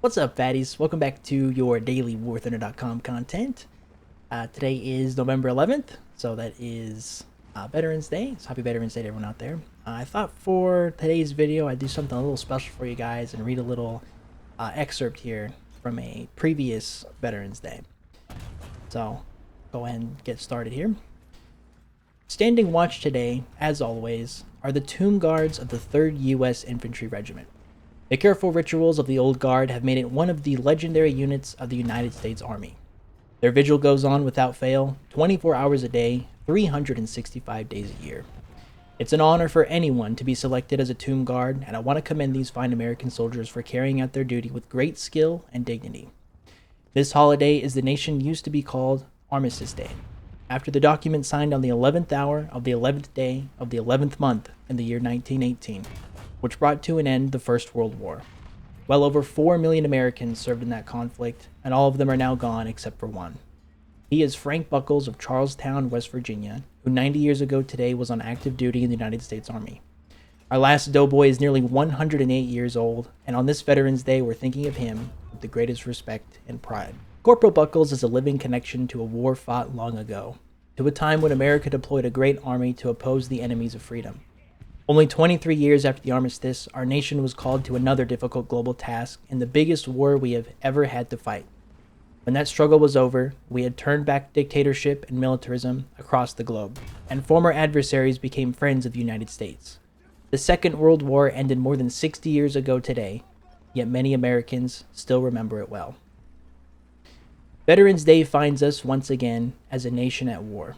What's up, fatties? Welcome back to your daily WarThunder.com content. Today is November 11th, so that is Veterans Day. So happy Veterans Day to everyone out there. I thought for today's video I'd do something a little special for you guys and read a little excerpt here from a previous Veterans Day. So go ahead and get started here. Standing watch today, as always, are the tomb guards of the 3rd U.S. Infantry Regiment. The careful rituals of the Old Guard have made it one of the legendary units of the United States Army. Their vigil goes on without fail, 24 hours a day, 365 days a year. It's an honor for anyone to be selected as a tomb guard, and I want to commend these fine American soldiers for carrying out their duty with great skill and dignity. This holiday is the nation used to be called Armistice Day, after the document signed on the 11th hour of the 11th day of the 11th month in the year 1918. Which brought to an end the First World War. Well over 4 million Americans served in that conflict, and all of them are now gone except for one. He is Frank Buckles of Charlestown, West Virginia, who 90 years ago today was on active duty in the United States Army. Our last doughboy is nearly 108 years old, and on this Veterans Day we're thinking of him with the greatest respect and pride. Corporal Buckles is a living connection to a war fought long ago, to a time when America deployed a great army to oppose the enemies of freedom. Only 23 years after the armistice, our nation was called to another difficult global task in the biggest war we have ever had to fight. When that struggle was over, we had turned back dictatorship and militarism across the globe, and former adversaries became friends of the United States. The Second World War ended more than 60 years ago today, yet many Americans still remember it well. Veterans Day finds us once again as a nation at war.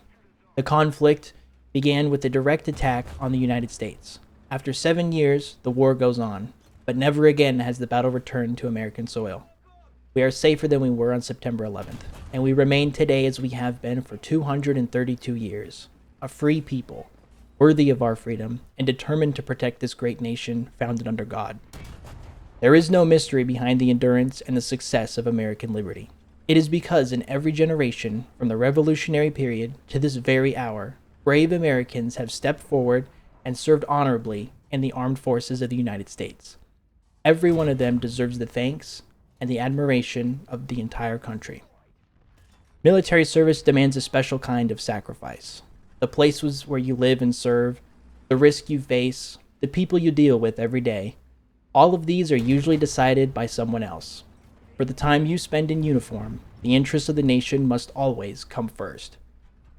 The conflict began with a direct attack on the United States. After 7 years, the war goes on, but never again has the battle returned to American soil. We are safer than we were on September 11th, and we remain today as we have been for 232 years, a free people, worthy of our freedom, and determined to protect this great nation founded under God. There is no mystery behind the endurance and the success of American liberty. It is because in every generation, from the Revolutionary period to this very hour, brave Americans have stepped forward and served honorably in the armed forces of the United States. Every one of them deserves the thanks and the admiration of the entire country. Military service demands a special kind of sacrifice. The places where you live and serve, the risk you face, the people you deal with every day, all of these are usually decided by someone else. For the time you spend in uniform, the interests of the nation must always come first.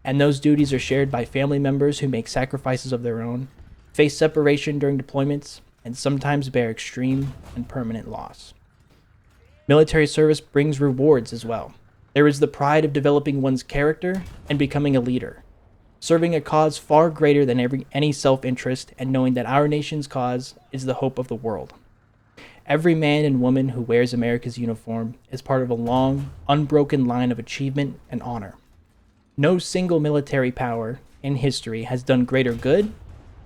And those duties are shared by family members who make sacrifices of their own, face separation during deployments, and sometimes bear extreme and permanent loss. Military service brings rewards as well. There is the pride of developing one's character and becoming a leader, serving a cause far greater than any self-interest and knowing that our nation's cause is the hope of the world. Every man and woman who wears America's uniform is part of a long, unbroken line of achievement and honor. No single military power in history has done greater good,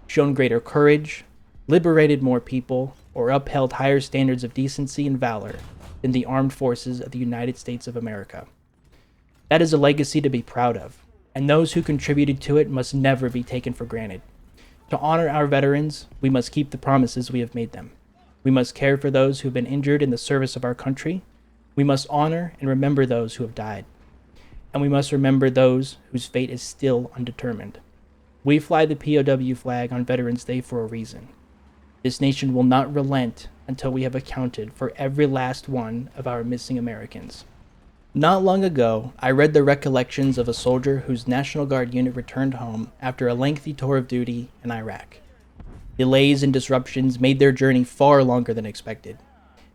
shown greater courage, liberated more people, or upheld higher standards of decency and valor than the armed forces of the United States of America. That is a legacy to be proud of, and those who contributed to it must never be taken for granted. To honor our veterans, we must keep the promises we have made them. We must care for those who have been injured in the service of our country. We must honor and remember those who have died. And we must remember those whose fate is still undetermined. We fly the POW flag on Veterans Day for a reason. This nation will not relent until we have accounted for every last one of our missing Americans. Not long ago, I read the recollections of a soldier whose National Guard unit returned home after a lengthy tour of duty in Iraq. Delays and disruptions made their journey far longer than expected.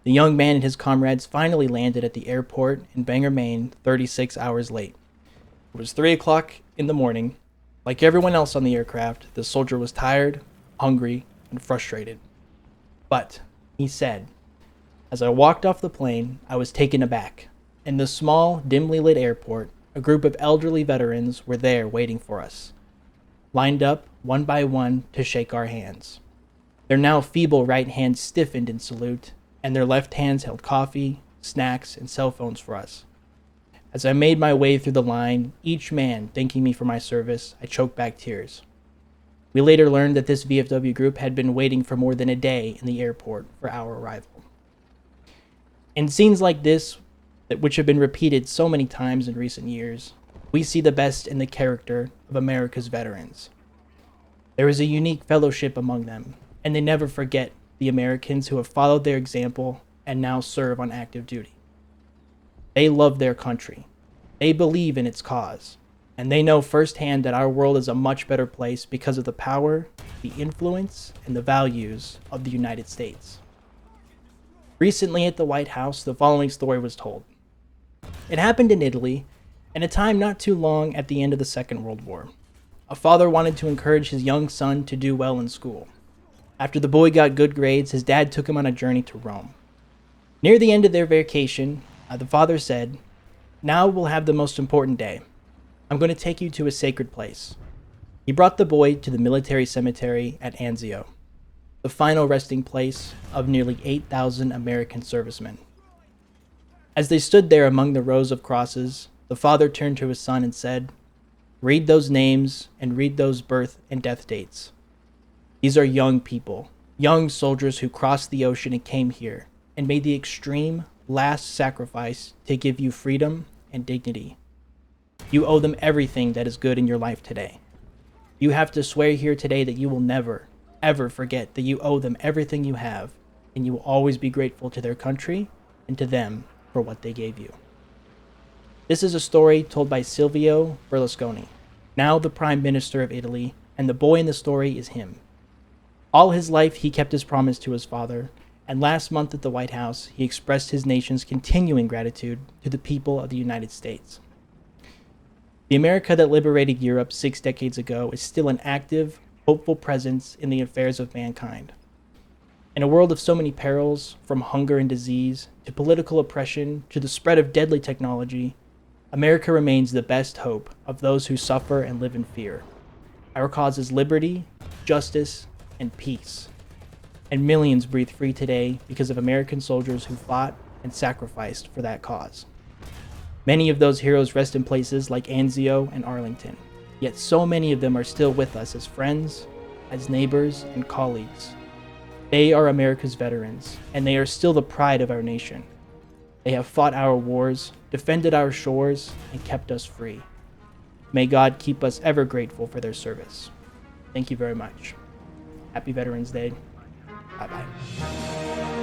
The young man and his comrades finally landed at the airport in Bangor, Maine, 36 hours late. It was 3 o'clock in the morning. Like everyone else on the aircraft, the soldier was tired, hungry, and frustrated. But, he said, as I walked off the plane, I was taken aback. In the small, dimly lit airport, a group of elderly veterans were there waiting for us, lined up one by one to shake our hands. Their now feeble right hands stiffened in salute, and their left hands held coffee, snacks, and cell phones for us. As I made my way through the line, each man thanking me for my service, I choked back tears. We later learned that this VFW group had been waiting for more than a day in the airport for our arrival. In scenes like this, which have been repeated so many times in recent years, we see the best in the character of America's veterans. There is a unique fellowship among them, and they never forget the Americans who have followed their example and now serve on active duty. They love their country, they believe in its cause, and they know firsthand that our world is a much better place because of the power, the influence, and the values of the United States. Recently at the White House, the following story was told. It happened in Italy, in a time not too long at the end of the Second World War. A father wanted to encourage his young son to do well in school. After the boy got good grades, his dad took him on a journey to Rome. Near the end of their vacation, the father said, "Now we'll have the most important day. I'm going to take you to a sacred place." He brought the boy to the military cemetery at Anzio, the final resting place of nearly 8,000 American servicemen. As they stood there among the rows of crosses, the father turned to his son and said, "Read those names and read those birth and death dates. These are young people, young soldiers who crossed the ocean and came here and made the extreme last sacrifice to give you freedom and dignity. You owe them everything that is good in your life today. You have to swear here today that you will never, ever forget that you owe them everything you have, and you will always be grateful to their country and to them for what they gave you." This is a story told by Silvio Berlusconi, now the Prime Minister of Italy, and the boy in the story is him. All his life, he kept his promise to his father, and last month at the White House, he expressed his nation's continuing gratitude to the people of the United States. The America that liberated Europe 6 decades ago is still an active, hopeful presence in the affairs of mankind. In a world of so many perils, from hunger and disease, to political oppression, to the spread of deadly technology, America remains the best hope of those who suffer and live in fear. Our cause is liberty, justice, and peace. And millions breathe free today because of American soldiers who fought and sacrificed for that cause. Many of those heroes rest in places like Anzio and Arlington, yet so many of them are still with us as friends, as neighbors, and colleagues. They are America's veterans, and they are still the pride of our nation. They have fought our wars, defended our shores, and kept us free. May God keep us ever grateful for their service. Thank you very much. Happy Veterans Day. Bye-bye.